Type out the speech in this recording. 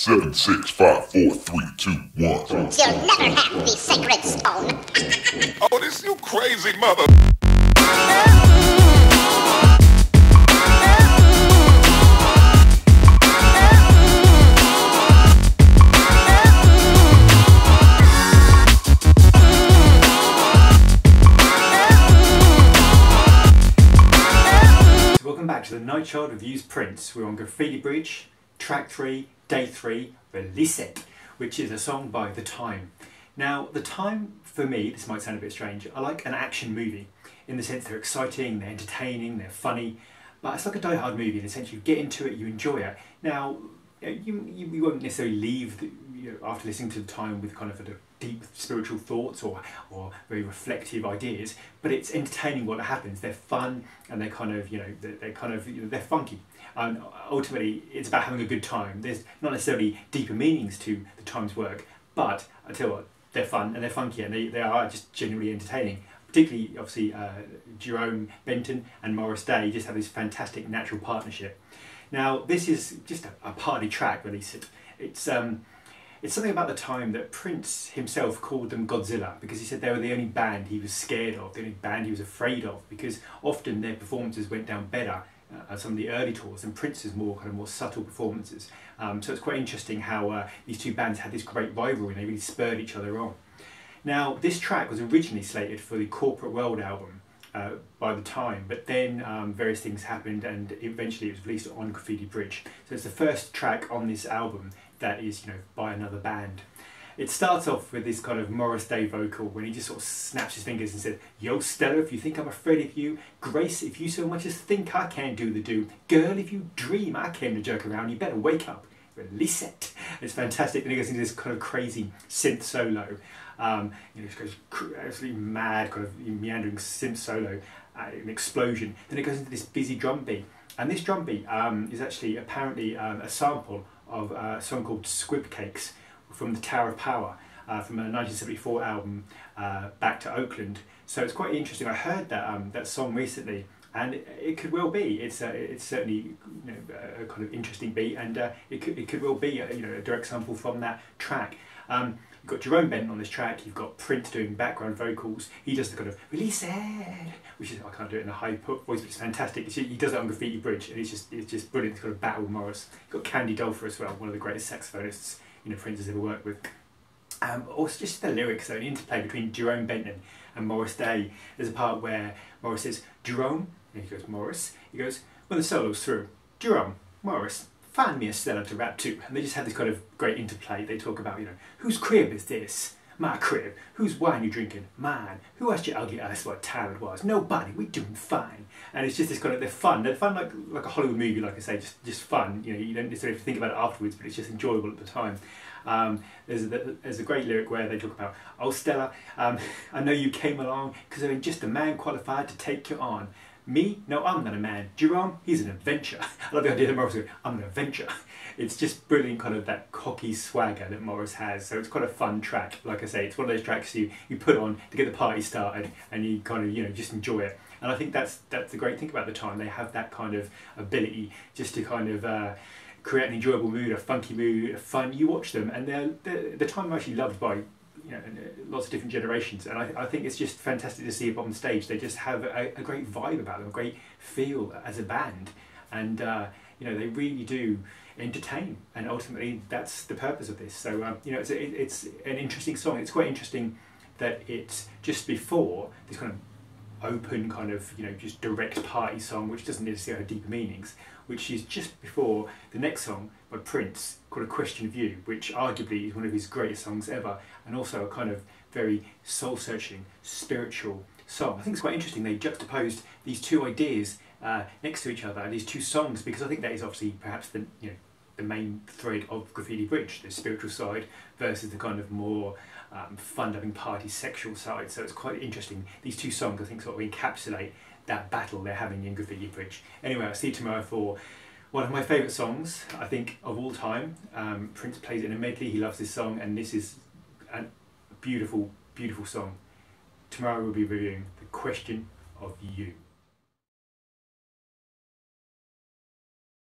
7, 6, 5, 4, 3, 2, 1. You'll never have the sacred stone. Oh, this you crazy mother. Welcome back to the NightChild Reviews Prince. We're on Graffiti Bridge, track 3, day 3, Release It, which is a song by The Time. Now, The Time, for me, this might sound a bit strange, I like an action movie in the sense they're exciting, they're entertaining, they're funny, but it's like a die-hard movie in the sense you get into it, you enjoy it. Now, you won't necessarily leave after listening to The Time with kind of a deep spiritual thoughts or very reflective ideas, but it's entertaining what happens. They're fun and they're kind of they're funky. And ultimately, it's about having a good time. There's not necessarily deeper meanings to The Time's work, but I tell you what, they're fun and they're funky and they are just genuinely entertaining. Particularly, obviously, Jerome Benton and Morris Day just have this fantastic natural partnership. Now, this is just a party track, Release It. It's something about the time that Prince himself called them Godzilla, because he said they were the only band he was scared of, the only band he was afraid of, because often their performances went down better at some of the early tours, and Prince's more subtle performances. So it's quite interesting how these two bands had this great rivalry and they really spurred each other on. Now, this track was originally slated for the Corporate World album by The Time, but then various things happened and eventually it was released on Graffiti Bridge. So it's the first track on this album that is, by another band. It starts off with this kind of Morris Day vocal when he just sort of snaps his fingers and says, "Yo Stella, if you think I'm afraid of you, Grace, if you so much as think I can't do the do, girl, if you dream I came to jerk around, you better wake up, release it." It's fantastic. And he goes into this kind of crazy synth solo. It just goes absolutely mad, kind of meandering synth solo, an explosion. Then it goes into this busy drum beat. And this drum beat is actually apparently a sample of a song called Squib Cakes from the Tower of Power from a 1974 album, Back to Oakland. So it's quite interesting. I heard that song recently, and it could well be. It's certainly a kind of interesting beat, and it could well be a direct sample from that track. You've got Jerome Benton on this track, you've got Prince doing background vocals, he does the kind of release it, which is, I can't do it in a high voice, but it's fantastic. He does it on Graffiti Bridge and it's just brilliant to kind of battle with Morris. You've got Candy Dolfer as well, one of the greatest saxophonists Prince has ever worked with. Also just the lyrics, though, an interplay between Jerome Benton and Morris Day. There's a part where Morris says, "Jerome," and he goes, "Morris," he goes, "when the solo's through, Jerome, Morris, find me a Stella to rap to." And they just have this kind of great interplay. They talk about, whose crib is this? My crib. Whose wine you drinking? Mine. Who asked your ugly ass what time it was? Nobody. We doing fine. And it's just this kind of, they're fun. They're fun like a Hollywood movie, like I say, just fun. You don't necessarily think about it afterwards, but it's just enjoyable at the time. There's a great lyric where they talk about, "Oh Stella, I know you came along because I'm just a man qualified to take you on. Me? No, I'm not a man. Jerome, he's an adventure." I love the idea that Morris goes, "I'm an adventure." It's just brilliant, kind of that cocky swagger that Morris has. So it's quite a fun track. Like I say, it's one of those tracks you put on to get the party started and you kind of, just enjoy it. And I think that's the great thing about The Time. They have that kind of ability just to kind of create an enjoyable mood, a funky mood, a fun. You watch them and The Time are actually loved by lots of different generations, and I think it's just fantastic to see them on stage. They just have a great vibe about them, a great feel as a band, and they really do entertain, and ultimately that's the purpose of this. So it's an interesting song. It's quite interesting that it's just before this kind of open kind of just direct party song, which doesn't necessarily have deeper meanings, which is just before the next song by Prince called A Question of You, which arguably is one of his greatest songs ever, and also a kind of very soul-searching, spiritual song. I think it's quite interesting they juxtaposed these two ideas next to each other, these two songs, because I think that is obviously perhaps the main thread of Graffiti Bridge, the spiritual side versus the kind of more fun-loving party sexual side. So it's quite interesting. These two songs, I think, sort of encapsulate that battle they're having in Graffiti Bridge. Anyway, I'll see you tomorrow for one of my favourite songs, I think, of all time. Prince plays it in a medley. He loves this song, and this is a beautiful, beautiful song. Tomorrow we'll be reviewing The Question of You.